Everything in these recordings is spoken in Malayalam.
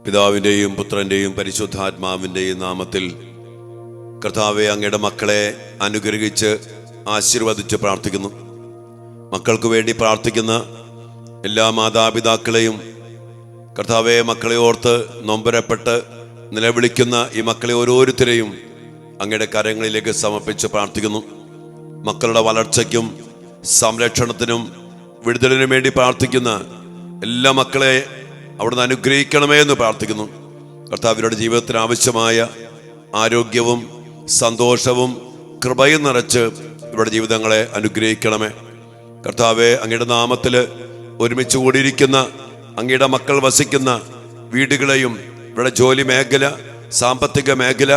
പിതാവിൻ്റെയും പുത്രൻ്റെയും പരിശുദ്ധാത്മാവിൻ്റെയും നാമത്തിൽ കർത്താവെ, അങ്ങയുടെ മക്കളെ അനുഗ്രഹിച്ച് ആശീർവദിച്ച് പ്രാർത്ഥിക്കുന്നു. മക്കൾക്ക് വേണ്ടി പ്രാർത്ഥിക്കുന്ന എല്ലാ മാതാപിതാക്കളെയും കർത്താവെ, മക്കളെ ഓർത്ത് നൊമ്പരപ്പെട്ട് നിലവിളിക്കുന്ന ഈ മക്കളെ ഓരോരുത്തരെയും അങ്ങയുടെ കരങ്ങളിലേക്ക് സമർപ്പിച്ച് പ്രാർത്ഥിക്കുന്നു. മക്കളുടെ വളർച്ചയ്ക്കും സംരക്ഷണത്തിനും വിടുതലിനും വേണ്ടി പ്രാർത്ഥിക്കുന്ന എല്ലാ മക്കളെ അവിടുന്ന് അനുഗ്രഹിക്കണമേ എന്ന് പ്രാർത്ഥിക്കുന്നു. കർത്താവിയുടെ ജീവിതത്തിന് ആവശ്യമായ ആരോഗ്യവും സന്തോഷവും കൃപയും നിറച്ച് ഇവരുടെ ജീവിതങ്ങളെ അനുഗ്രഹിക്കണമേ. കർത്താവെ, അങ്ങയുടെ നാമത്തിൽ ഒരുമിച്ച് കൂടിയിരിക്കുന്ന അങ്ങയുടെ മക്കൾ വസിക്കുന്ന വീടുകളെയും ഇവരുടെ ജോലി മേഖല, സാമ്പത്തിക മേഖല,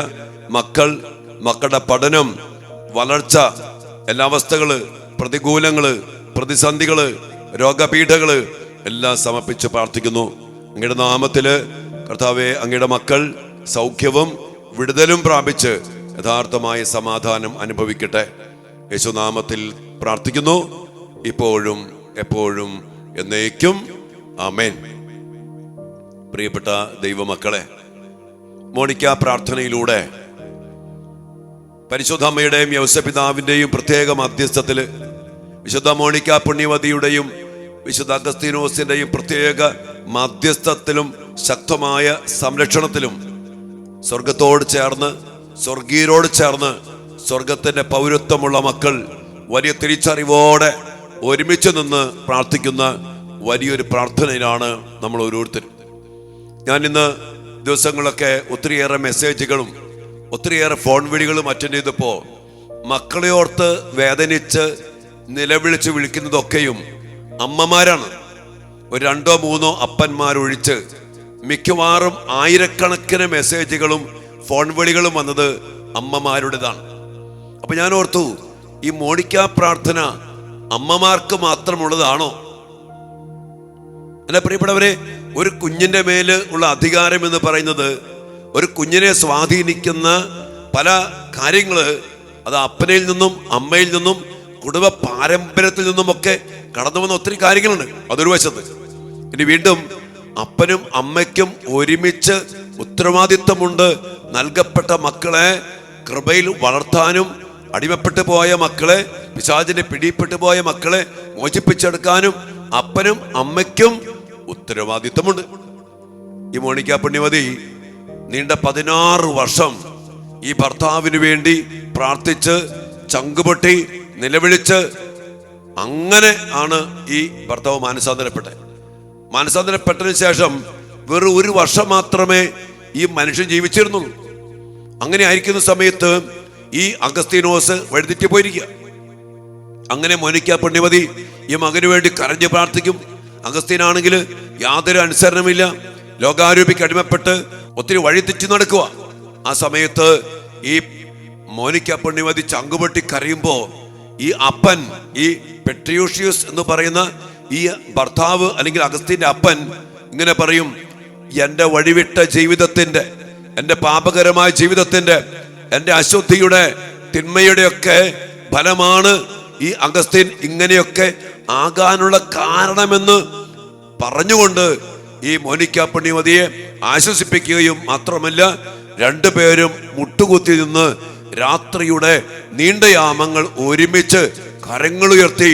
മക്കളുടെ പഠനം, വളർച്ച, എല്ലാ അവസ്ഥകള്, പ്രതികൂലങ്ങള്, പ്രതിസന്ധികള്, രോഗപീഠകള് എല്ലാം സമർപ്പിച്ച് പ്രാർത്ഥിക്കുന്നു. അങ്ങയുടെ നാമത്തില് കർത്താവെ, അങ്ങയുടെ മക്കൾ സൗഖ്യവും വിടുതലും പ്രാപിച്ച് യഥാർത്ഥമായ സമാധാനം അനുഭവിക്കട്ടെ. യേശുനാമത്തിൽ പ്രാർത്ഥിക്കുന്നു, ഇപ്പോഴും എപ്പോഴും എന്നേക്കും ആമേൻ. പ്രിയപ്പെട്ട ദൈവമക്കളെ, മോണിക്ക പ്രാർത്ഥനയിലൂടെ പരിശുദ്ധ അമ്മയുടെയും യൗസപിതാവിൻ്റെയും പ്രത്യേക മധ്യസ്ഥത്തില് വിശുദ്ധ മോണിക്ക പുണ്യവതിയുടെയും വിശുദ്ധ അഗസ്തീനോസിന്റെയും പ്രത്യേക മധ്യസ്ഥത്തിലും ശക്തമായ സംരക്ഷണത്തിലും സ്വർഗത്തോട് ചേർന്ന്, സ്വർഗീയരോട് ചേർന്ന് സ്വർഗത്തിന്റെ പൗരത്വമുള്ള മക്കൾ വലിയ തിരിച്ചറിവോടെ ഒരുമിച്ച് നിന്ന് പ്രാർത്ഥിക്കുന്ന വലിയൊരു പ്രാർത്ഥനയിലാണ് നമ്മൾ ഓരോരുത്തരും. ഞാൻ ഇന്ന് ദിവസങ്ങളൊക്കെ ഒത്തിരിയേറെ മെസ്സേജുകളും ഒത്തിരിയേറെ ഫോൺ വിളികളും അറ്റൻഡ് ചെയ്തപ്പോൾ മക്കളെ ഓർത്ത് വേദനിച്ച് നിലവിളിച്ച് വിളിക്കുന്നതൊക്കെയും അമ്മമാരാണ്. ഒരു 2-3 അപ്പന്മാരൊഴിച്ച് മിക്കവാറും ആയിരക്കണക്കിന് മെസ്സേജുകളും ഫോൺ വിളികളും വന്നത് അമ്മമാരുടേതാണ്. അപ്പൊ ഞാൻ ഓർത്തു, ഈ മോണിക്ക പ്രാർത്ഥന അമ്മമാർക്ക് മാത്രമുള്ളതാണോ? അല്ല പ്രിയപ്പെട്ടവരെ, ഒരു കുഞ്ഞിന്റെ മേല് ഉള്ള അധികാരം എന്ന് പറയുന്നത്, ഒരു കുഞ്ഞിനെ സ്വാധീനിക്കുന്ന പല കാര്യങ്ങള് അത് അപ്പനയിൽ നിന്നും അമ്മയിൽ നിന്നും കുടുംബ പാരമ്പര്യത്തിൽ നിന്നുമൊക്കെ കടന്നു വന്ന ഒത്തിരി കാര്യങ്ങളുണ്ട്. അതൊരു വശത്ത്. ഇനി വീണ്ടും അപ്പനും അമ്മയ്ക്കും ഒരുമിച്ച് ഉത്തരവാദിത്വമുണ്ട്. നൽകപ്പെട്ട മക്കളെ കൃപയിൽ വളർത്താനും, അടിമപ്പെട്ടു പോയ മക്കളെ, പിശാചിന്റെ പിടിപ്പെട്ടു പോയ മക്കളെ മോചിപ്പിച്ചെടുക്കാനും അപ്പനും അമ്മയ്ക്കും ഉത്തരവാദിത്വമുണ്ട്. ഈ മോണിക്ക പുണ്യവതി നീണ്ട 16 വർഷം ഈ ഭർത്താവിന് വേണ്ടി പ്രാർത്ഥിച്ച് ചങ്കുപൊട്ടി നിലവിളിച്ച് അങ്ങനെ ആണ് ഈ ഭർത്താവ് മാനസാന്തരപ്പെട്ടതിന് ശേഷം വെറും 1 വർഷം മാത്രമേ ഈ മനുഷ്യൻ ജീവിച്ചിരുന്നുള്ളൂ. അങ്ങനെ ആയിരിക്കുന്ന സമയത്ത് ഈ അഗസ്തീനോസ് വഴിതെറ്റി പോയിരിക്കുക. അങ്ങനെ മോണിക്ക പുണ്യവതി ഈ മകന് വേണ്ടി കരഞ്ഞ് പ്രാർത്ഥിക്കും. അഗസ്തീനാണെങ്കിൽ യാതൊരു അനുസരണമില്ല, ലോകാരൂപിക്ക് അടിമപ്പെട്ട് ഒത്തിരി വഴിതെറ്റി നടക്കുക. ആ സമയത്ത് ഈ മോണിക്ക പുണ്യവതി ചങ്കുപൊട്ടി കരയുമ്പോ ഈ അപ്പൻ, ഈ പെട്രിയൂഷ്യസ് എന്ന് പറയുന്ന ഈ ഭർത്താവ് അല്ലെങ്കിൽ അഗസ്തീന്റെ അപ്പൻ ഇങ്ങനെ പറയും, എൻ്റെ വഴിവിട്ട ജീവിതത്തിന്റെ, എൻ്റെ പാപകരമായ ജീവിതത്തിന്റെ, എൻ്റെ അശുദ്ധിയുടെ, തിന്മയുടെയൊക്കെ ഫലമാണ് ഈ അഗസ്തീൻ ഇങ്ങനെയൊക്കെ ആകാനുള്ള കാരണമെന്ന് പറഞ്ഞുകൊണ്ട് ഈ മോണിക്ക പുണ്യവതിയെ ആശ്വസിപ്പിക്കുകയും മാത്രമല്ല, രണ്ടുപേരും മുട്ടുകുത്തി നിന്ന് രാത്രിയുടെ നീണ്ട യാമങ്ങൾ ഒരുമിച്ച് കരങ്ങളുയർത്തി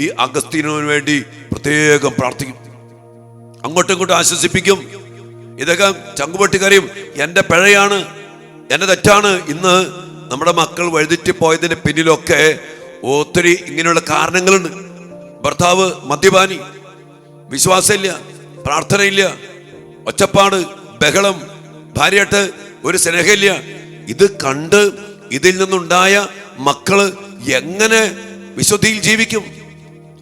ഈ അഗസ്തീനോന് വേണ്ടി പ്രത്യേകം പ്രാർത്ഥിക്കും. അങ്ങോട്ടും ഇങ്ങോട്ടും ആശ്വസിപ്പിക്കും. ഇതൊക്കെ ചങ്കുപൊട്ടി കരയും, എൻ്റെ പിഴയാണ്, എൻ്റെ തെറ്റാണ്. ഇന്ന് നമ്മുടെ മക്കൾ വഴിതെറ്റി പോയതിന്റെ പിന്നിലൊക്കെ ഒത്തിരി ഇങ്ങനെയുള്ള കാരണങ്ങളുണ്ട്. ഭർത്താവ് മദ്യപാനി, വിശ്വാസമില്ല, പ്രാർത്ഥനയില്ല, ഒച്ചപ്പാട്, ബഹളം, ഭാര്യയായിട്ട് ഒരു സ്നേഹമില്ല. ഇത് കണ്ട് ഇതിൽ നിന്നുണ്ടായ മക്കള് എങ്ങനെ വിശുദ്ധിയിൽ ജീവിക്കും?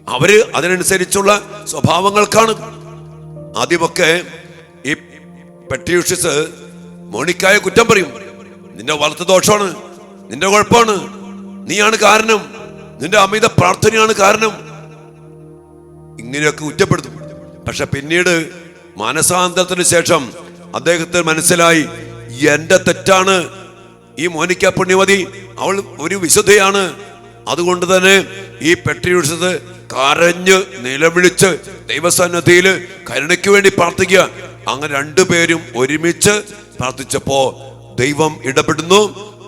അവര് അതിനനുസരിച്ചുള്ള സ്വഭാവങ്ങൾക്കാണ്. ആദ്യമൊക്കെ ഈ പെട്രിയൂഷ്യസ് മോണിക്കായെ കുറ്റം പറയും. നിന്റെ വളർത്തു ദോഷമാണ്, നിന്റെ കുഴപ്പമാണ്, നീയാണ് കാരണം, നിന്റെ അമിത പ്രാർത്ഥനയാണ് കാരണം, ഇങ്ങനെയൊക്കെ കുറ്റപ്പെടുത്തും. പക്ഷെ പിന്നീട് മാനസാന്തരത്തിന് ശേഷം അദ്ദേഹത്തിന് മനസ്സിലായി, എന്റെ തെറ്റാണ്. ഈ മോണിക്ക പുണ്യവതി അവൾ ഒരു വിശുദ്ധയാണ്. അതുകൊണ്ട് തന്നെ ഈ പെട്രിയൂഷ്യസ് കരഞ്ഞ് നിലവിളിച്ച് ദൈവസന്നിധിയിൽ കരുണയ്ക്ക് വേണ്ടി പ്രാർത്ഥിക്കുക. അങ്ങനെ രണ്ടുപേരും ഒരുമിച്ച് പ്രാർത്ഥിച്ചപ്പോ ദൈവം ഇടപെടുന്നു,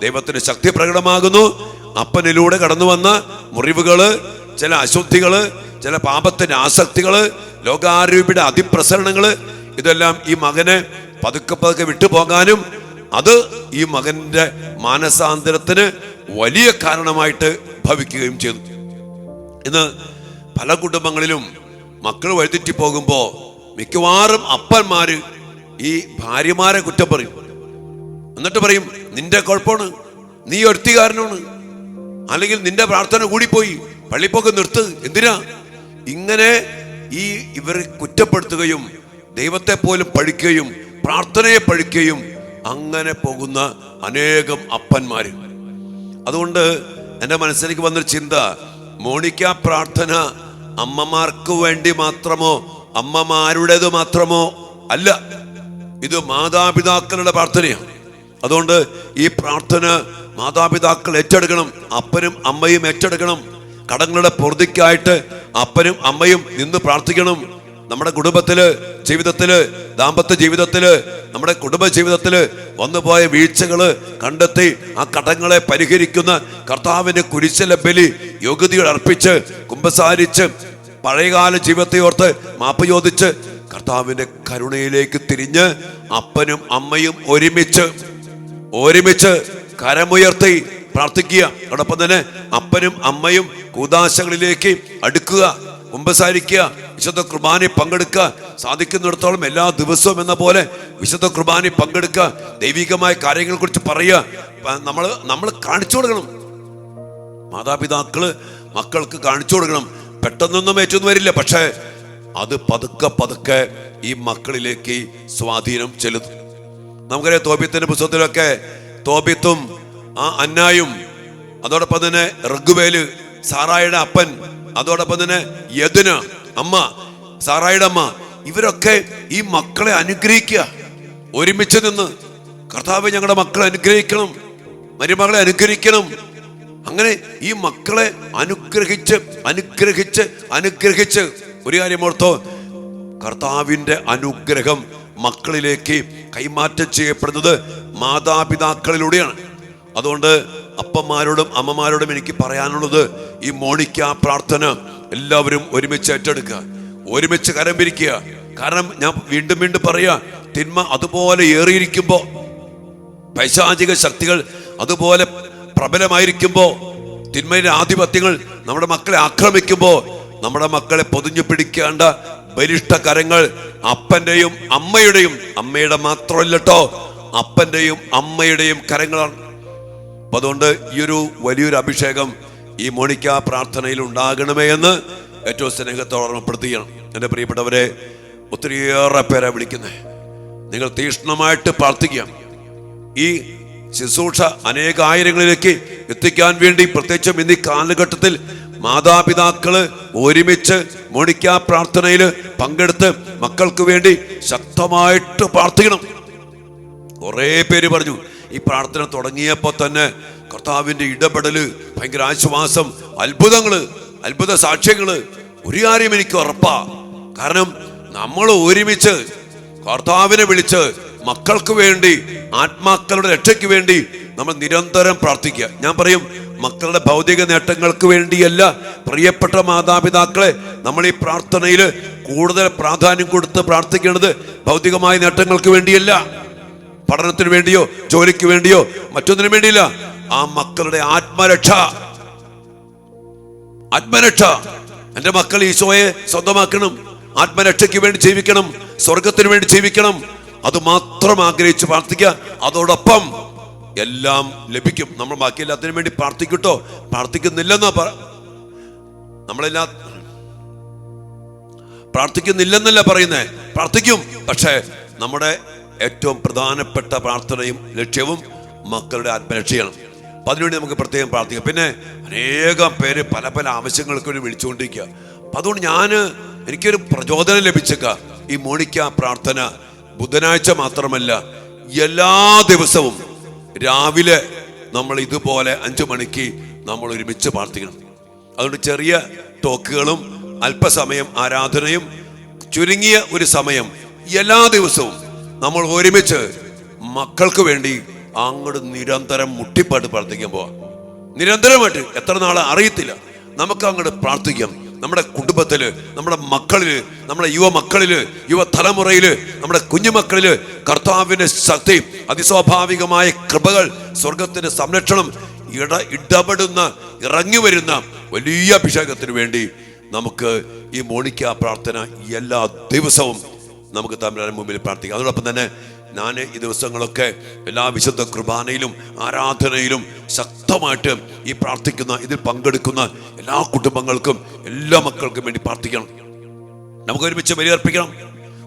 ദൈവത്തിന്റെ ശക്തി പ്രകടമാകുന്നു. അപ്പനിലൂടെ കടന്നു വന്ന മുറിവുകള്, ചില അശുദ്ധികള്, ചില പാപത്തിന്റെ ആസക്തികള്, ലോകാരൂപിയുടെ അതിപ്രസരണങ്ങള്, ഇതെല്ലാം ഈ മകനെ പതുക്കെ പതുക്കെ വിട്ടുപോകാനും അത് ഈ മകന്റെ മാനസാന്തരത്തിന് വലിയ കാരണമായിട്ട് ഭവിക്കുകയും ചെയ്തു. ഇന്ന് പല കുടുംബങ്ങളിലും മക്കൾ വഴിതെറ്റി പോകുമ്പോ മിക്കവാറും അപ്പന്മാര് ഈ ഭാര്യമാരെ കുറ്റം പറയും. എന്നിട്ട് പറയും, നിന്റെ കുഴപ്പമാണ്, നീ ഒരുത്തികാരനാണ്, അല്ലെങ്കിൽ നിന്റെ പ്രാർത്ഥന കൂടിപ്പോയി, പള്ളിപ്പോക്ക് നിർത്ത്, എന്തിനാ? ഇങ്ങനെ ഇവരെ കുറ്റപ്പെടുത്തുകയും ദൈവത്തെ പോലും പഴിക്കുകയും പ്രാർത്ഥനയെ പഴിക്കുകയും അങ്ങനെ പോകുന്ന അനേകം അപ്പന്മാര്. അതുകൊണ്ട് എൻ്റെ മനസ്സിലേക്ക് വന്നൊരു ചിന്ത, മോണിക്ക പ്രാർത്ഥന അമ്മമാർക്ക് വേണ്ടി മാത്രമോ അമ്മമാരുടേത് മാത്രമോ അല്ല, ഇത് മാതാപിതാക്കളുടെ പ്രാർത്ഥനയാണ്. അതുകൊണ്ട് ഈ പ്രാർത്ഥന മാതാപിതാക്കൾ ഏറ്റെടുക്കണം, അപ്പനും അമ്മയും ഏറ്റെടുക്കണം. കടങ്ങളുടെ പൊറുതിക്കായിട്ട് അപ്പനും അമ്മയും നിന്ന് പ്രാർത്ഥിക്കണം. നമ്മുടെ കുടുംബത്തില്, ജീവിതത്തില്, ദാമ്പത്യ ജീവിതത്തില്, നമ്മുടെ കുടുംബ ജീവിതത്തില് വന്നുപോയ വീഴ്ചകള് കണ്ടെത്തി ആ കടങ്ങളെ പരിഹരിക്കുന്ന കർത്താവിന്റെ കുരിശിലെ ബലി യോഗ്യതയോട് അർപ്പിച്ച് കുമ്പസാരിച്ച് പഴയകാല ജീവിതത്തെ ഓർത്ത് മാപ്പ് ചോദിച്ച് കർത്താവിന്റെ കരുണയിലേക്ക് തിരിഞ്ഞ് അപ്പനും അമ്മയും ഒരുമിച്ച് കരമുയർത്തി പ്രാർത്ഥിക്കുക. അതോടൊപ്പം തന്നെ അപ്പനും അമ്മയും കൂദാശകളിലേക്ക് അടുക്കുക, കുമ്പസാരിക്കുക, വിശുദ്ധ കുർബാനയിൽ പങ്കെടുക്കുക. സാധിക്കുന്നിടത്തോളം എല്ലാ ദിവസവും എന്ന പോലെ വിശുദ്ധ കുർബാനയിൽ പങ്കെടുക്കുക. ദൈവികമായ കാര്യങ്ങളെ കുറിച്ച് പറയുക. നമ്മൾ കാണിച്ചു കൊടുക്കണം. മാതാപിതാക്കള് മക്കൾക്ക് കാണിച്ചു കൊടുക്കണം. പെട്ടെന്നൊന്നും ഏറ്റൊന്നും വരില്ല, പക്ഷേ അത് പതുക്കെ പതുക്കെ ഈ മക്കളിലേക്ക് സ്വാധീനം ചെലുത്തും. നമുക്കറിയാം, തോബിത്തിന്റെ പുസ്തകത്തിലൊക്കെ തോബിത്തും അന്നായും, അതോടൊപ്പം തന്നെ റഗ്വേല് സാറായുടെ അപ്പൻ, അതോടൊപ്പം തന്നെ യദുന അമ്മ, സാറായുടെ അമ്മ, ഇവരൊക്കെ ഈ മക്കളെ അനുഗ്രഹിക്കുക. ഒരുമിച്ച് നിന്ന് കർത്താവ് ഞങ്ങളുടെ മക്കളെ അനുഗ്രഹിക്കണം, മരുമകളെ അനുഗ്രഹിക്കണം. അങ്ങനെ ഈ മക്കളെ അനുഗ്രഹിച്ച് ഒരു കാര്യം ഓർത്തോ, കർത്താവിന്റെ അനുഗ്രഹം മക്കളിലേക്ക് കൈമാറ്റം ചെയ്യപ്പെടുന്നത് മാതാപിതാക്കളിലൂടെയാണ്. അതുകൊണ്ട് അപ്പന്മാരോടും അമ്മമാരോടും എനിക്ക് പറയാനുള്ളത്, ഈ മോണിക്ക പ്രാർത്ഥന എല്ലാവരും ഒരുമിച്ച് ഏറ്റെടുക്കുക, ഒരുമിച്ച് കരം പിരിക്കുക. കാരണം ഞാൻ വീണ്ടും വീണ്ടും പറയാ, തിന്മ അതുപോലെ ഏറിയിരിക്കുമ്പോ, പൈശാചിക ശക്തികൾ അതുപോലെ പ്രബലമായിരിക്കുമ്പോ, തിന്മയുടെ ആധിപത്യങ്ങൾ നമ്മുടെ മക്കളെ ആക്രമിക്കുമ്പോ, നമ്മുടെ മക്കളെ പൊതിഞ്ഞു പിടിക്കേണ്ട ബലിഷ്ഠ കരങ്ങൾ അപ്പന്റെയും അമ്മയുടെയും, അമ്മയുടെ മാത്രമല്ല കേട്ടോ, അപ്പന്റെയും അമ്മയുടെയും കരങ്ങളാണ്. അപ്പൊ അതുകൊണ്ട് ഈ ഒരു വലിയൊരു അഭിഷേകം ഈ മോണിക്ക പ്രാർത്ഥനയിൽ ഉണ്ടാകണമേ എന്ന് ഏറ്റവും സ്നേഹത്തോടെ ഓർമ്മപ്പെടുത്തുകയാണ്. എൻ്റെ പ്രിയപ്പെട്ടവരെ, ഒത്തിരിയേറെ പേരെ വിളിക്കുന്നേ, നിങ്ങൾ തീക്ഷ്ണമായിട്ട് പ്രാർത്ഥിക്കുക. ഈ ശുശ്രൂഷ അനേകായിരങ്ങളിലേക്ക് എത്തിക്കാൻ വേണ്ടി, പ്രത്യേകിച്ചും ഇന്ന് ഈ കാലഘട്ടത്തിൽ മാതാപിതാക്കള് ഒരുമിച്ച് മോണിക്ക പ്രാർത്ഥനയിൽ പങ്കെടുത്ത് മക്കൾക്ക് വേണ്ടി ശക്തമായിട്ട് പ്രാർത്ഥിക്കണം. കുറേ പേര് പറഞ്ഞു, ഈ പ്രാർത്ഥന തുടങ്ങിയപ്പോൾ തന്നെ കർത്താവിന്റെ ഇടപെടല്, ഭയങ്കര ആശ്വാസം, അത്ഭുത സാക്ഷ്യങ്ങള്. ഒരു കാര്യം എനിക്ക് ഉറപ്പാ, കാരണം നമ്മൾ ഒരുമിച്ച് കർത്താവിനെ വിളിച്ച് മക്കൾക്ക് വേണ്ടി, ആത്മാക്കളുടെ രക്ഷയ്ക്ക് വേണ്ടി നമ്മൾ നിരന്തരം പ്രാർത്ഥിക്കുക. ഞാൻ പറയും, മക്കളുടെ ഭൗതിക നേട്ടങ്ങൾക്ക് വേണ്ടിയല്ല പ്രിയപ്പെട്ട മാതാപിതാക്കളെ നമ്മൾ ഈ പ്രാർത്ഥനയിൽ കൂടുതൽ പ്രാധാന്യം കൊടുത്ത് പ്രാർത്ഥിക്കേണ്ടത്. ഭൗതികമായ നേട്ടങ്ങൾക്ക് വേണ്ടിയല്ല, പഠനത്തിന് വേണ്ടിയോ ജോലിക്ക് വേണ്ടിയോ മറ്റൊന്നിനു വേണ്ടിയില്ല. ആ മക്കളുടെ ആത്മരക്ഷ. എൻ്റെ മക്കൾ ഈശോയെ സ്വന്തമാക്കണം, ആത്മരക്ഷയ്ക്ക് വേണ്ടി ജീവിക്കണം, സ്വർഗത്തിന് വേണ്ടി ജീവിക്കണം. അത് മാത്രം ആഗ്രഹിച്ച് പ്രാർത്ഥിക്കുക. അതോടൊപ്പം എല്ലാം ലഭിക്കും. നമ്മൾ ബാക്കി എല്ലാത്തിനും വേണ്ടി പ്രാർത്ഥിക്കട്ടോ, പ്രാർത്ഥിക്കുന്നില്ലെന്നോ പ്രാർത്ഥിക്കുന്നില്ലെന്നല്ല പറയുന്നേ, പ്രാർത്ഥിക്കും. പക്ഷേ നമ്മുടെ ഏറ്റവും പ്രധാനപ്പെട്ട പ്രാർത്ഥനയും ലക്ഷ്യവും മക്കളുടെ ആത്മരക്ഷയാണ്. അപ്പം അതിനുവേണ്ടി നമുക്ക് പ്രത്യേകം പ്രാർത്ഥിക്കാം. പിന്നെ അനേകം പേര് പല പല ആവശ്യങ്ങൾക്ക് വേണ്ടി വിളിച്ചുകൊണ്ടിരിക്കുക. അപ്പം അതുകൊണ്ട് എനിക്കൊരു പ്രചോദനം ലഭിച്ചേക്ക. ഈ മോണിക്ക പ്രാർത്ഥന ബുധനാഴ്ച മാത്രമല്ല, എല്ലാ ദിവസവും രാവിലെ നമ്മൾ ഇതുപോലെ 5 മണിക്ക് നമ്മൾ ഒരുമിച്ച് പ്രാർത്ഥിക്കണം. അതുകൊണ്ട് ചെറിയ ടോക്കുകളും അല്പസമയം ആരാധനയും ചുരുങ്ങിയ ഒരു സമയം എല്ലാ ദിവസവും നമ്മൾ ഒരുമിച്ച് മക്കൾക്ക് വേണ്ടി അങ്ങോട്ട് നിരന്തരം മുട്ടിപ്പാട്ട് പ്രാർത്ഥിക്കാൻ പോവാം. നിരന്തരമായിട്ട് എത്ര നാളെ അറിയത്തില്ല. നമുക്ക് അങ്ങോട്ട് പ്രാർത്ഥിക്കാം. നമ്മുടെ കുടുംബത്തില്, നമ്മുടെ മക്കളില്, നമ്മുടെ യുവമക്കളില്, യുവതലമുറയില്, നമ്മുടെ കുഞ്ഞുമക്കളില് കർത്താവിന്റെ ശക്തി, അതിസ്വാഭാവികമായ കൃപകൾ, സ്വർഗത്തിന്റെ സംരക്ഷണം, ഇടപെടുന്ന ഇറങ്ങി വരുന്ന വലിയ അഭിഷേകത്തിന് വേണ്ടി നമുക്ക് ഈ മോണിക്ക പ്രാർത്ഥന എല്ലാ ദിവസവും നമുക്ക് തമ്മിൽ മുമ്പിൽ പ്രാർത്ഥിക്കാം. അതോടൊപ്പം തന്നെ ഞാൻ ഈ ദിവസങ്ങളൊക്കെ എല്ലാ വിശുദ്ധ കുർബാനയിലും ആരാധനയിലും ശക്തമായിട്ട് ഈ പ്രാർത്ഥിക്കുന്ന, ഇതിൽ പങ്കെടുക്കുന്ന എല്ലാ കുടുംബങ്ങൾക്കും എല്ലാ മക്കൾക്കും വേണ്ടി പ്രാർത്ഥിക്കണം. നമുക്ക് ഒരുമിച്ച് ബലിയർപ്പിക്കണം,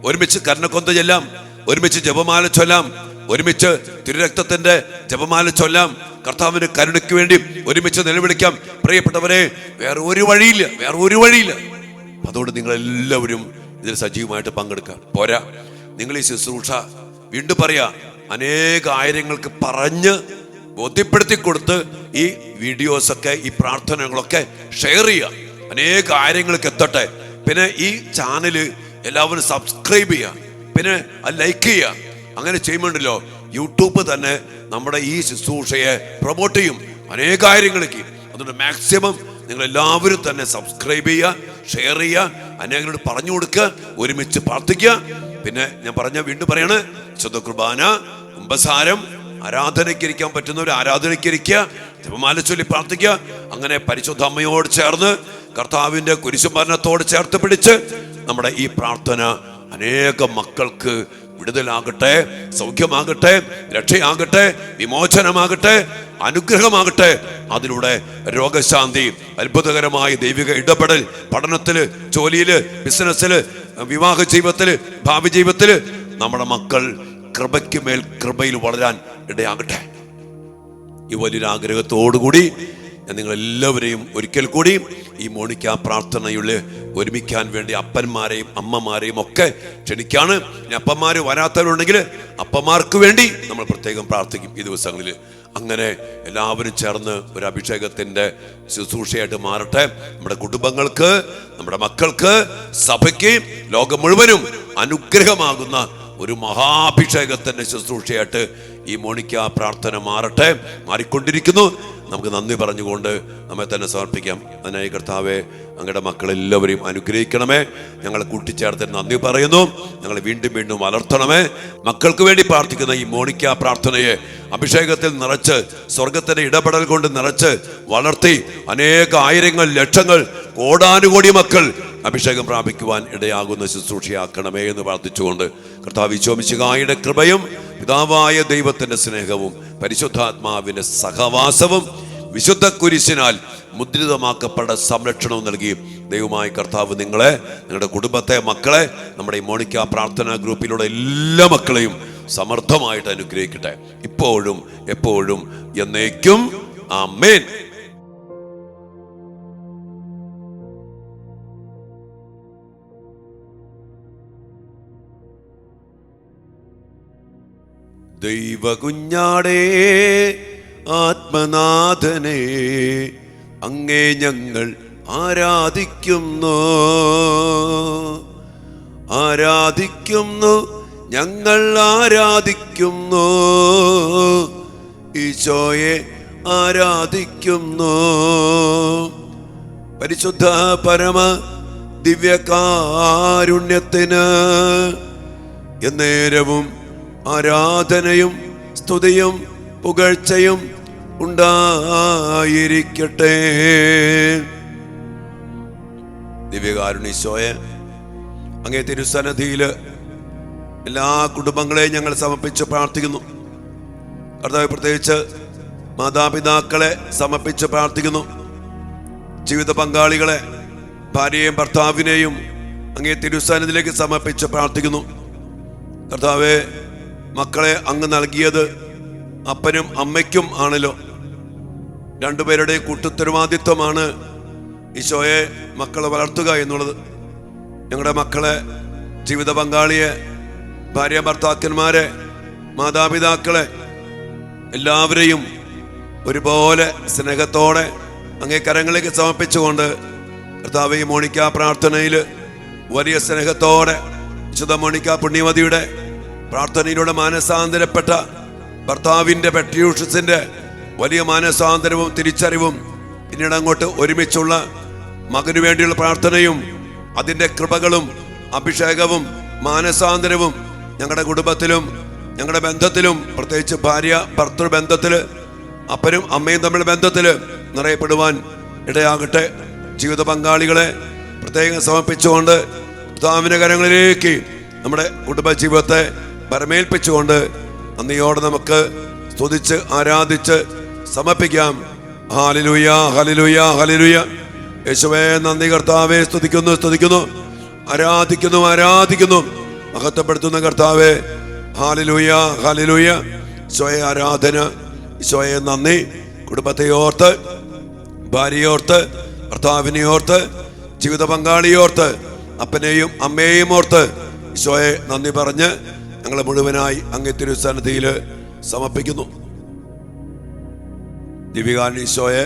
ഒരുമിച്ച് കർണക്കൊന്ത ചൊല്ലാം, ഒരുമിച്ച് ജപമാല ചൊല്ലാം, ഒരുമിച്ച് തിരുരക്തത്തിന്റെ ജപമാല ചൊല്ലാം, കർത്താവിന്റെ കരുണയ്ക്ക് വേണ്ടി ഒരുമിച്ച് നിലവിളിക്കാം. പ്രിയപ്പെട്ടവരെ, വേറെ ഒരു വഴിയില്ല. അതുകൊണ്ട് നിങ്ങളെല്ലാവരും ഇതിൽ സജീവമായിട്ട് പങ്കെടുക്കുക. പോരാ, നിങ്ങൾ ഈ ശുശ്രൂഷ വീണ്ടും പറയാ, അനേക ആയിരങ്ങൾക്ക് പറഞ്ഞ് ബോധ്യപ്പെടുത്തി കൊടുത്ത് ഈ വീഡിയോസൊക്കെ, ഈ പ്രാർത്ഥനകളൊക്കെ ഷെയർ ചെയ്യുക, അനേക ആയിരങ്ങൾക്ക് എത്തട്ടെ. പിന്നെ ഈ ചാനല് എല്ലാവരും സബ്സ്ക്രൈബ് ചെയ്യുക, പിന്നെ അത് ലൈക്ക് ചെയ്യുക. അങ്ങനെ ചെയ്യുമ്പോണ്ടല്ലോ യൂട്യൂബ് തന്നെ നമ്മുടെ ഈ ശുശ്രൂഷയെ പ്രൊമോട്ട് ചെയ്യും അനേക ആയിരങ്ങൾക്ക്. അതുകൊണ്ട് മാക്സിമം നിങ്ങൾ എല്ലാവരും തന്നെ സബ്സ്ക്രൈബ് ചെയ്യുക, ഷെയർ ചെയ്യുക, അനേകരോട് പറഞ്ഞു കൊടുക്കുക, ഒരുമിച്ച് പ്രാർത്ഥിക്കുക. പിന്നെ ഞാൻ വീണ്ടും പറയാണ്, വിശുദ്ധ കുർബാന, കുമ്പസാരം, ആരാധനയ്ക്കിരിക്കാൻ പറ്റുന്നവർ ആരാധനയ്ക്കിരിക്കുക, ജപമാല ചൊല്ലി പ്രാർത്ഥിക്കുക. അങ്ങനെ പരിശുദ്ധ അമ്മയോട് ചേർന്ന് കർത്താവിന്റെ കുരിശുമരണത്തോട് ചേർത്ത് പിടിച്ച് നമ്മുടെ ഈ പ്രാർത്ഥന അനേക മക്കൾക്ക് വിടുതലാകട്ടെ, സൗഖ്യമാകട്ടെ, രക്ഷയാകട്ടെ, വിമോചനമാകട്ടെ, അനുഗ്രഹമാകട്ടെ. അതിലൂടെ രോഗശാന്തി, അത്ഭുതകരമായ ദൈവിക ഇടപെടൽ, പഠനത്തില്, ജോലിയില്, ബിസിനസ്സില്, വിവാഹ ജീവിതത്തില്, ഭാവി ജീവിതത്തില് നമ്മുടെ മക്കൾ കൃപയ്ക്ക് മേൽ കൃപയിൽ വളരാൻ ഇടയാകട്ടെ. ഈ വലിയൊരു ആഗ്രഹത്തോടുകൂടി ഞാൻ നിങ്ങളെല്ലാവരെയും ഒരിക്കൽ കൂടി ഈ മോണിക്ക പ്രാർത്ഥനയിൽ ഒരുമിക്കാൻ വേണ്ടി അപ്പന്മാരെയും അമ്മമാരെയും ഒക്കെ ക്ഷണിക്കാണ്. ഇനി അപ്പന്മാര് വരാത്തവരുണ്ടെങ്കിൽ അപ്പന്മാർക്ക് വേണ്ടി നമ്മൾ പ്രത്യേകം പ്രാർത്ഥിക്കും ഈ ദിവസങ്ങളിൽ. അങ്ങനെ എല്ലാവരും ചേർന്ന് ഒരു അഭിഷേകത്തിന്റെ ശുശ്രൂഷയായിട്ട് മാറട്ടെ. നമ്മുടെ കുടുംബങ്ങൾക്ക്, നമ്മുടെ മക്കൾക്ക്, സഭയ്ക്ക്, ലോകം മുഴുവനും അനുഗ്രഹമാകുന്ന ഒരു മഹാഭിഷേകത്തിന്റെ ശുശ്രൂഷയായിട്ട് ഈ മോണിക്ക പ്രാർത്ഥന മാറിക്കൊണ്ടിരിക്കുന്നു. നമുക്ക് നന്ദി പറഞ്ഞുകൊണ്ട് നമ്മെ തന്നെ സമർപ്പിക്കാം. അതിനായി കർത്താവെ, അങ്ങയുടെ മക്കളെല്ലാവരെയും അനുഗ്രഹിക്കണമേ. ഞങ്ങളെ കൂട്ടിച്ചേർത്തിന് നന്ദി പറയുന്നു. ഞങ്ങളെ വീണ്ടും വളർത്തണമേ. മക്കൾക്ക് വേണ്ടി പ്രാർത്ഥിക്കുന്ന ഈ മോണിക്ക പ്രാർത്ഥനയെ അഭിഷേകത്തിൽ നിറച്ച്, സ്വർഗത്തിന്റെ ഇടപെടൽ കൊണ്ട് നിറച്ച് വളർത്തി അനേക ആയിരങ്ങൾ, ലക്ഷങ്ങൾ, കോടാനുകോടി മക്കൾ അഭിഷേകം പ്രാപിക്കുവാൻ ഇടയാകുന്ന ശുശ്രൂഷയാക്കണമേ എന്ന് പ്രാർത്ഥിച്ചുകൊണ്ട് കർത്താവ് ഈശോ മിശിഹായുടെ കൃപയും പിതാവായ ദൈവത്തിന്റെ സ്നേഹവും പരിശുദ്ധാത്മാവിന്റെ സഹവാസവും വിശുദ്ധ കുരിശിനാൽ മുദ്രിതമാക്കപ്പെട്ട സംരക്ഷണവും നൽകി ദൈവമായ കർത്താവ് നിങ്ങളെ, നിങ്ങളുടെ കുടുംബത്തെ, മക്കളെ, നമ്മുടെ ഈ മോണിക്ക പ്രാർത്ഥനാ ഗ്രൂപ്പിലൂടെ എല്ലാ മക്കളെയും സമർത്ഥമായിട്ട് അനുഗ്രഹിക്കട്ടെ, ഇപ്പോഴും എപ്പോഴും എന്നേക്കും. ആമേൻ. ദൈവകുഞ്ഞാടേ, ആത്മനാഥനെ, അങ്ങേ ഞങ്ങൾ ആരാധിക്കുന്നു, ഞങ്ങൾ ആരാധിക്കുന്നു, ഈശോയെ ആരാധിക്കുന്നു. പരിശുദ്ധ പരമ ദിവ്യകാരുണ്യത്തിന് എന്നേരവും ആരാധനയും സ്തുതിയും പുകഴ്ചയും ഉണ്ടായിരിക്കട്ടെ. ദിവ്യകാരുണ്യീശോയെ, അങ്ങേ തിരുസന്നിധിയിൽ എല്ലാ കുടുംബങ്ങളെയും ഞങ്ങൾ സമർപ്പിച്ച് പ്രാർത്ഥിക്കുന്നു. കർത്താവേ, പ്രത്യേകിച്ച് മാതാപിതാക്കളെ സമർപ്പിച്ച് പ്രാർത്ഥിക്കുന്നു. ജീവിത പങ്കാളികളെ, ഭാര്യയെയും ഭർത്താവിനെയും അങ്ങേ തിരുസന്നിധിയിലേക്ക് സമർപ്പിച്ച് പ്രാർത്ഥിക്കുന്നു. കർത്താവേ, മക്കളെ അങ്ങ് നൽകിയത് അപ്പനും അമ്മയ്ക്കും ആണല്ലോ. രണ്ടുപേരുടെയും കൂട്ടുത്തരവാദിത്വമാണ് ഈശോയെ മക്കളെ വളർത്തുക എന്നുള്ളത്. ഞങ്ങളുടെ മക്കളെ, ജീവിത പങ്കാളിയെ, ഭാര്യ ഭർത്താക്കന്മാരെ, മാതാപിതാക്കളെ എല്ലാവരെയും ഒരുപോലെ സ്നേഹത്തോടെ അങ്ങേ കരങ്ങളിലേക്ക് സമർപ്പിച്ചുകൊണ്ട് കർത്താവേ, മോണിക്ക പ്രാർത്ഥനയിൽ വലിയ സ്നേഹത്തോടെ വിശുദ്ധ മോണിക്ക പുണ്യമതിയുടെ പ്രാർത്ഥനയിലൂടെ മാനസാന്തരപ്പെട്ട ഭർത്താവിൻ്റെ പെട്രിയൂഷ്യസിന്റെ വലിയ മാനസാന്തരവും തിരിച്ചറിവും, പിന്നീട് അങ്ങോട്ട് ഒരുമിച്ചുള്ള മകനു വേണ്ടിയുള്ള പ്രാർത്ഥനയും അതിൻ്റെ കൃപകളും അഭിഷേകവും മാനസാന്തരവും ഞങ്ങളുടെ കുടുംബത്തിലും ഞങ്ങളുടെ ബന്ധത്തിലും, പ്രത്യേകിച്ച് ഭാര്യ ഭർത്തൃ ബന്ധത്തിൽ, അപ്പനും അമ്മയും തമ്മിൽ ബന്ധത്തിൽ നിറയപ്പെടുവാൻ ഇടയാകട്ടെ. ജീവിത പങ്കാളികളെ പ്രത്യേകം സമർപ്പിച്ചുകൊണ്ട് കർത്താവിന്റെ കരങ്ങളിലേക്ക് നമ്മുടെ കുടുംബജീവിതത്തെ പരമേൽപ്പിച്ചുകൊണ്ട് നന്ദിയോടെ നമുക്ക് സ്തുതിച്ച് ആരാധിച്ച് സമർപ്പിക്കാം. Hallelujah, hallelujah, hallelujah. യേശുവേ നന്ദി. കർത്താവേ സ്തുതിക്കുന്നു, സ്തുതിക്കുന്നു, ആരാധിക്കുന്നു, ആരാധിക്കുന്നു, മഹത്വപ്പെടുത്തുന്ന കർത്താവേ. Hallelujah, hallelujah. ഈശോയെ ആരാധന, ഈശോയെ നന്ദി. കുടുംബത്തെ ഓർത്ത്, ഭാര്യയോർത്ത്, ഭർത്താവിനെ ഓർത്ത്, ജീവിത പങ്കാളിയോർത്ത്, അപ്പനെയും അമ്മയെയും ഓർത്ത് ഈശോയെ നന്ദി പറഞ്ഞ് ഞങ്ങളെ മുഴുവനായി അങ്ങേ തിരുസന്നിധിയിൽ സമർപ്പിക്കുന്നു. ദിവ്യകാരുണ്യ ഈശോയെ,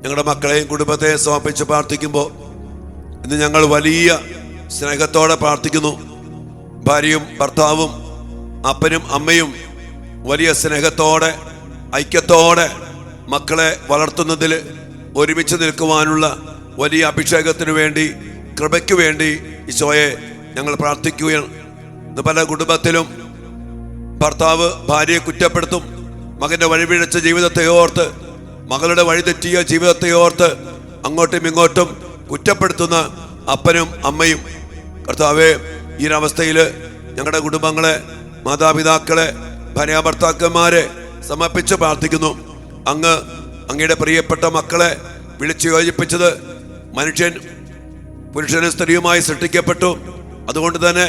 ഞങ്ങളുടെ മക്കളെയും കുടുംബത്തെയും സമർപ്പിച്ച് പ്രാർത്ഥിക്കുമ്പോൾ ഇന്ന് ഞങ്ങൾ വലിയ സ്നേഹത്തോടെ പ്രാർത്ഥിക്കുന്നു. ഭാര്യയും ഭർത്താവും അപ്പനും അമ്മയും വലിയ സ്നേഹത്തോടെ ഐക്യത്തോടെ മക്കളെ വളർത്തുന്നതിൽ ഒരുമിച്ച് നിൽക്കുവാനുള്ള വലിയ അഭിഷേകത്തിനു വേണ്ടി, കൃപയ്ക്ക് വേണ്ടി ഈശോയെ ഞങ്ങൾ പ്രാർത്ഥിക്കുകയാണ്. ഇന്ന് പല കുടുംബത്തിലും ഭർത്താവ് ഭാര്യയെ കുറ്റപ്പെടുത്തും. മകന്റെ വഴിപിഴച്ച ജീവിതത്തെ ഓർത്ത്, മകളുടെ വഴിതെറ്റിയ ജീവിതത്തെ ഓർത്ത് അങ്ങോട്ടും ഇങ്ങോട്ടും കുറ്റപ്പെടുത്തുന്ന അപ്പനും അമ്മയും. കർത്താവേ, ഈ ഒരവസ്ഥയിൽ ഞങ്ങളുടെ കുടുംബങ്ങളെ, മാതാപിതാക്കളെ, ഭാര്യാഭർത്താക്കന്മാരെ സമർപ്പിച്ച് പ്രാർത്ഥിക്കുന്നു. അങ്ങയുടെ പ്രിയപ്പെട്ട മക്കളെ വിളിച്ചു യോജിപ്പിച്ചത് മനുഷ്യൻ പുരുഷനും സ്ത്രീയുമായി സൃഷ്ടിക്കപ്പെട്ടു. അതുകൊണ്ട് തന്നെ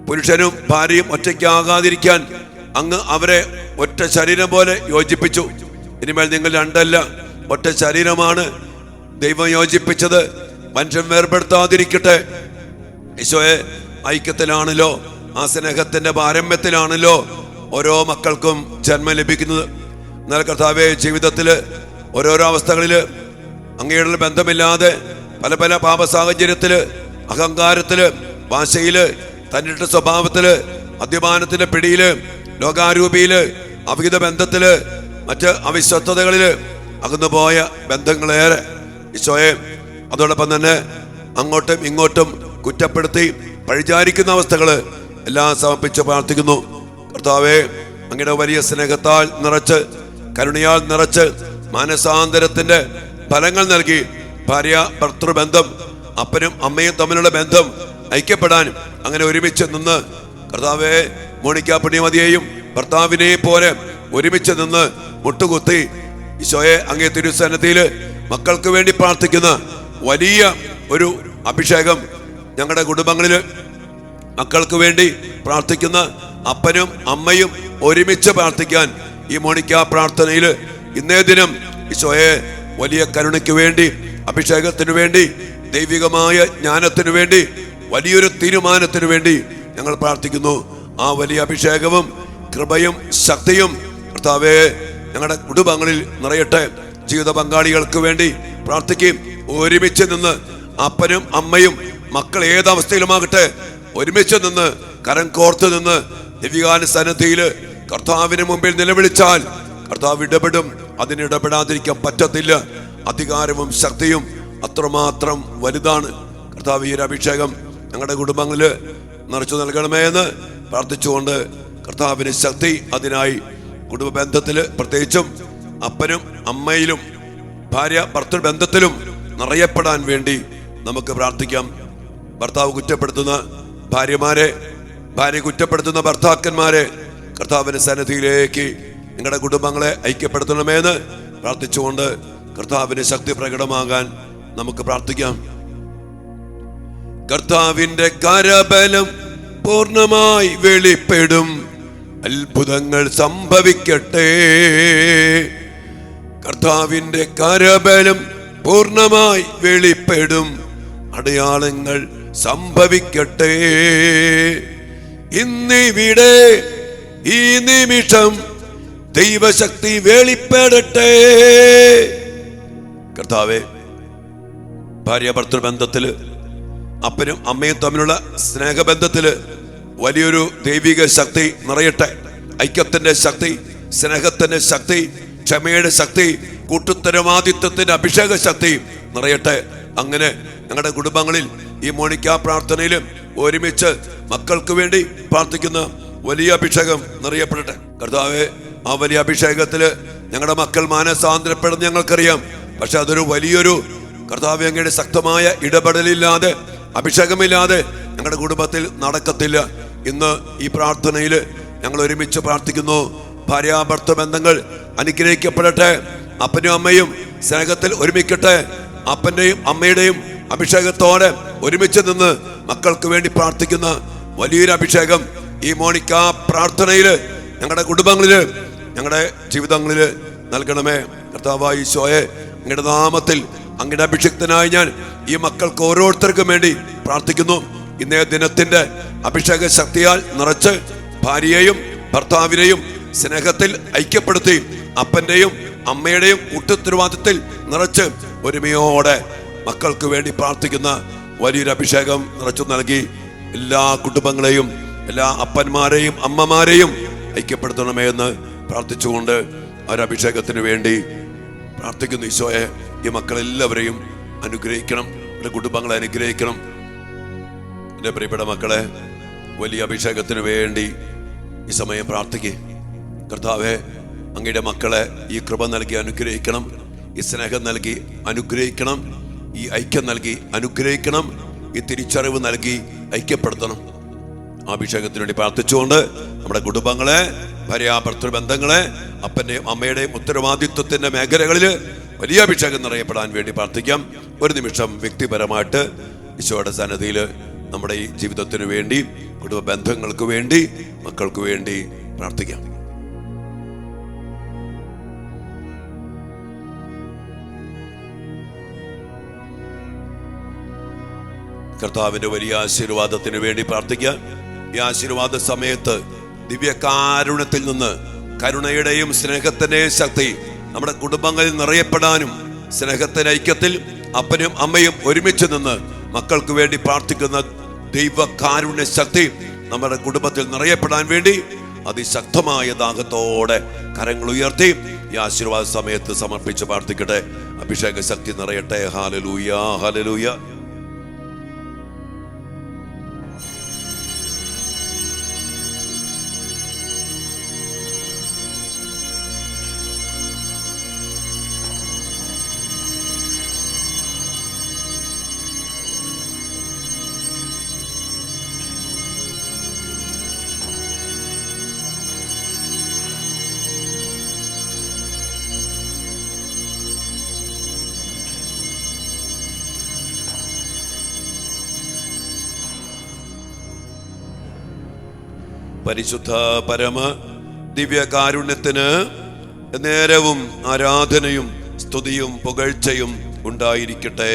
പുരുഷനും ഭാര്യയും ഒറ്റയ്ക്കാകാതിരിക്കാൻ അങ്ങ് അവരെ ഒറ്റ ശരീരം പോലെ യോജിപ്പിച്ചു. ഇനിമേൽ നിങ്ങൾ രണ്ടല്ല, ഒറ്റ ശരീരമാണ് ദൈവം യോജിപ്പിച്ചത്. മനുഷ്യൻ വേർപെടുത്താതിരിക്കട്ടെ. ഈശോയെ, ഐക്യത്തിലാണല്ലോ, ആ സ്നേഹത്തിന്റെ പാരമ്യത്തിലാണല്ലോ ഓരോ മക്കൾക്കും ജന്മം ലഭിക്കുന്നത്. എന്നാൽ കർത്താവേ, ജീവിതത്തിൽ ഓരോരോ അവസ്ഥകളിൽ അങ്ങയുടെ ബന്ധമില്ലാതെ പല പല പാപ സാഹചര്യത്തില്, അഹങ്കാരത്തില്, ഭാഷയില്, തന്നിട്ട സ്വഭാവത്തില്, മദ്യപാനത്തിന്റെ പിടിയില്, ലോകാരൂപിയില്, അവിഹിത ബന്ധത്തില്, മറ്റ് അവിശ്വസ്തതകളില് അകന്നുപോയ ബന്ധങ്ങളേറെ ഈശോയെ. അതോടൊപ്പം തന്നെ അങ്ങോട്ടും ഇങ്ങോട്ടും കുറ്റപ്പെടുത്തി പഴിചാരിക്കുന്ന അവസ്ഥകള് എല്ലാം സമർപ്പിച്ച് പ്രാർത്ഥിക്കുന്നു. കർത്താവേ, അങ്ങയുടെ വലിയ സ്നേഹത്താൽ നിറച്ച്, കരുണയാൽ നിറച്ച്, മാനസാന്തരത്തിന്റെ ഫലങ്ങൾ നൽകി ഭാര്യ ഭർത്തൃബന്ധം, അപ്പനും അമ്മയും തമ്മിലുള്ള ബന്ധം ഐക്യപ്പെടാനും അങ്ങനെ ഒരുമിച്ച് നിന്ന് കർത്താവേ, മോണിക്ക പുണ്യമതിയെയും ഭർത്താവിനെയും പോലെ ഒരുമിച്ച് നിന്ന് മുട്ടുകുത്തി ഈശോയെ അങ്ങേ തിരുസന്നിധിയിൽ മക്കൾക്ക് വേണ്ടി പ്രാർത്ഥിക്കുന്ന വലിയ ഒരു അഭിഷേകം ഞങ്ങളുടെ കുടുംബങ്ങളിൽ മക്കൾക്ക് വേണ്ടി പ്രാർത്ഥിക്കുന്ന അപ്പനും അമ്മയും ഒരുമിച്ച് പ്രാർത്ഥിക്കാൻ ഈ മോണിക്ക പ്രാർത്ഥനയിൽ ഇന്നേ ദിനം ഈശോയെ വലിയ കരുണയ്ക്ക് വേണ്ടി, അഭിഷേകത്തിനു വേണ്ടി, ദൈവികമായ ജ്ഞാനത്തിനു വേണ്ടി, വലിയൊരു തീരുമാനത്തിനു വേണ്ടി ഞങ്ങൾ പ്രാർത്ഥിക്കുന്നു. ആ വലിയ അഭിഷേകവും കൃപയും ശക്തിയും കർത്താവേ ഞങ്ങളുടെ കുടുംബങ്ങളിൽ നിറയട്ടെ. ജീവിത പങ്കാളികൾക്ക് വേണ്ടി പ്രാർത്ഥിക്കുകയും ഒരുമിച്ച് നിന്ന് അപ്പനും അമ്മയും മക്കൾ ഏതവസ്ഥയിലുമാകട്ടെ ഒരുമിച്ച് നിന്ന് കരം കോർത്ത് നിന്ന് ദിവ്യകാരുണ്യ സന്നിധിയിൽ കർത്താവിന് മുമ്പിൽ നിലവിളിച്ചാൽ കർത്താവ് ഇടപെടും. അതിനിടപെടാതിരിക്കാൻ പറ്റത്തില്ല. അധികാരവും ശക്തിയും അത്രമാത്രം വലുതാണ്. കർത്താവ് ഈ ഒരു അഭിഷേകം ഞങ്ങളുടെ കുടുംബങ്ങളിൽ നിറച്ചു നൽകണമേ എന്ന് പ്രാർത്ഥിച്ചുകൊണ്ട് കർത്താവിന് ശക്തി അതിനായി കുടുംബ ബന്ധത്തിൽ, പ്രത്യേകിച്ചും അപ്പനും അമ്മയിലും ഭാര്യ ഭർത്തൃ ബന്ധത്തിലും നിറയപ്പെടാൻ വേണ്ടി നമുക്ക് പ്രാർത്ഥിക്കാം. ഭർത്താവ് കുറ്റപ്പെടുത്തുന്ന ഭാര്യമാരെ, ഭാര്യ കുറ്റപ്പെടുത്തുന്ന ഭർത്താക്കന്മാരെ കർത്താവിന്റെ സന്നിധിയിലേക്ക് നിങ്ങളുടെ കുടുംബങ്ങളെ ഐക്യപ്പെടുത്തണമെന്ന് പ്രാർത്ഥിച്ചുകൊണ്ട് കർത്താവിന്റെ ശക്തി പ്രകടമാകാൻ നമുക്ക് പ്രാർത്ഥിക്കാം. കർത്താവിന്റെ കരബലം പൂർണ്ണമായി വെളിപ്പെടും, അത്ഭുതങ്ങൾ സംഭവിക്കട്ടെ. കർത്താവിന്റെ കരബലം പൂർണ്ണമായി വെളിപ്പെടും, അടയാളങ്ങൾ സംഭവിക്കട്ടെ. ഇന്നിവിടെ ഈ നിമിഷം ദൈവശക്തി വെളിപ്പെടട്ടെ. കർത്താവേ, ഭാര്യ ഭർത്തൃ ബന്ധത്തില് അപ്പനും അമ്മയും തമ്മിലുള്ള സ്നേഹബന്ധത്തില് വലിയൊരു ദൈവിക ശക്തി നിറയട്ടെ. ഐക്യത്തിന്റെ ശക്തി, സ്നേഹത്തിന്റെ ശക്തി, ക്ഷമയുടെ ശക്തി, കൂട്ടുത്തരവാദിത്വത്തിന്റെ അഭിഷേക ശക്തി നിറയട്ടെ. അങ്ങനെ ഞങ്ങളുടെ കുടുംബങ്ങളിൽ ഈ മോണിക്ക പ്രാർത്ഥനയിലും ഒരുമിച്ച് മക്കൾക്ക് വേണ്ടി പ്രാർത്ഥിക്കുന്ന വലിയ അഭിഷേകം നിറയപ്പെടട്ടെ. കർത്താവേ, ആ വലിയ അഭിഷേകത്തില് ഞങ്ങളുടെ മക്കൾ മാനസാന്തരപ്പെടുന്ന ഞങ്ങൾക്കറിയാം. പക്ഷെ അതൊരു വലിയൊരു കർത്താവേ, അങ്ങയുടെ ശക്തമായ ഇടപെടലില്ലാതെ, അഭിഷേകമില്ലാതെ ഞങ്ങളുടെ കുടുംബത്തിൽ നടക്കത്തില്ല. ഇന്ന് ഈ പ്രാർത്ഥനയിൽ ഞങ്ങൾ ഒരുമിച്ച് പ്രാർത്ഥിക്കുന്നു. ഭാര്യാഭർത്തൃ ബന്ധങ്ങൾ അനുഗ്രഹിക്കപ്പെടട്ടെ. അപ്പനും അമ്മയും സ്നേഹത്തിൽ ഒരുമിക്കട്ടെ. അപ്പന്റെയും അമ്മയുടെയും അഭിഷേകത്തോടെ ഒരുമിച്ച് നിന്ന് മക്കൾക്ക് വേണ്ടി പ്രാർത്ഥിക്കുന്ന വലിയൊരു അഭിഷേകം ഈ മോണിക്ക പ്രാർത്ഥനയില് ഞങ്ങളുടെ കുടുംബങ്ങളില്, ഞങ്ങളുടെ ജീവിതങ്ങളില് നൽകണമേ. കർത്താവായ ഈശോയെ, അങ്ങയുടെ നാമത്തിൽ അങ്ങയുടെ അഭിഷേകത്തിനായി ഞാൻ ഈ മക്കൾക്ക് ഓരോരുത്തർക്കും വേണ്ടി പ്രാർത്ഥിക്കുന്നു. ഇന്നേ ദിനത്തിന്റെ അഭിഷേക ശക്തിയാൽ നിറച്ച് ഭാര്യയെയും ഭർത്താവിനെയും സ്നേഹത്തിൽ ഐക്യപ്പെടുത്തി അപ്പന്റെയും അമ്മയുടെയും കൂട്ടുത്തരവാദിത്തത്തിൽ നിറച്ച് ഒരുമയോടെ മക്കൾക്ക് വേണ്ടി പ്രാർത്ഥിക്കുന്ന വലിയൊരു അഭിഷേകം നിറച്ചു നൽകി എല്ലാ കുടുംബങ്ങളെയും, എല്ലാ അപ്പന്മാരെയും അമ്മമാരെയും ഐക്യപ്പെടുത്തണമേ എന്ന് പ്രാർത്ഥിച്ചുകൊണ്ട് ഒരഭിഷേകത്തിന് വേണ്ടി പ്രാർത്ഥിക്കുന്നു. ഈശോയെ, ഈ മക്കളെല്ലാവരെയും അനുഗ്രഹിക്കണം, എൻ്റെ കുടുംബങ്ങളെ അനുഗ്രഹിക്കണം. എൻ്റെ പ്രിയപ്പെട്ട മക്കളെ, വലിയ അഭിഷേകത്തിന് വേണ്ടി ഈ സമയം പ്രാർത്ഥിക്കുക. കർത്താവേ, അങ്ങയുടെ മക്കളെ ഈ കൃപ നൽകി അനുഗ്രഹിക്കണം, ഈ സ്നേഹം നൽകി അനുഗ്രഹിക്കണം, ഈ ഐക്യം നൽകി അനുഗ്രഹിക്കണം, ഈ തിരിച്ചറിവ് നൽകി ഐക്യപ്പെടുത്തണം. അഭിഷേകത്തിന് വേണ്ടി പ്രാർത്ഥിച്ചുകൊണ്ട് നമ്മുടെ കുടുംബങ്ങളെ, ഭാര്യാഭർത്തൃ ബന്ധങ്ങളെ, അപ്പന്റെയും അമ്മയുടെയും ഉത്തരവാദിത്വത്തിന്റെ മേഖലകളിൽ വലിയ അഭിഷേകം നിറയപ്പെടാൻ വേണ്ടി പ്രാർത്ഥിക്കാം. ഒരു നിമിഷം വ്യക്തിപരമായിട്ട് ഈശോയുടെ സന്നിധിയിൽ നമ്മുടെ ഈ ജീവിതത്തിന് വേണ്ടി, കുടുംബ ബന്ധങ്ങൾക്ക് വേണ്ടി, മക്കൾക്ക് വേണ്ടി പ്രാർത്ഥിക്കാം. കർത്താവിന്റെ വലിയ ആശീർവാദത്തിന് വേണ്ടി പ്രാർത്ഥിക്കാം. ഈ ആശീർവാദ സമയത്ത് ദിവ്യകാരുണ്യത്തിൽ നിന്ന് കരുണയുടെയും സ്നേഹത്തിന്റെയും ശക്തി നമ്മുടെ കുടുംബങ്ങളിൽ നിറയപ്പെടാനും, സ്നേഹത്തിന്റെ ഐക്യത്തിൽ അപ്പനും അമ്മയും ഒരുമിച്ച് നിന്ന് മക്കൾക്ക് വേണ്ടി പ്രാർത്ഥിക്കുന്ന ദൈവകാരുണ്യ ശക്തി നമ്മുടെ കുടുംബത്തിൽ നിറയപ്പെടാൻ വേണ്ടി അതിശക്തമായ ദാഹത്തോടെ കരങ്ങൾ ഉയർത്തി ഈ ആശീർവാദ സമയത്ത് സമർപ്പിച്ച് പ്രാർത്ഥിക്കട്ടെ. അഭിഷേക ശക്തി നിറയട്ടെ. Hallelujah, hallelujah. പരിശുദ്ധ പരമ ദിവ്യകാരുണ്യത്തിന് നേരവും ആരാധനയും സ്തുതിയും പുകഴ്ചയും ഉണ്ടായിരിക്കട്ടെ.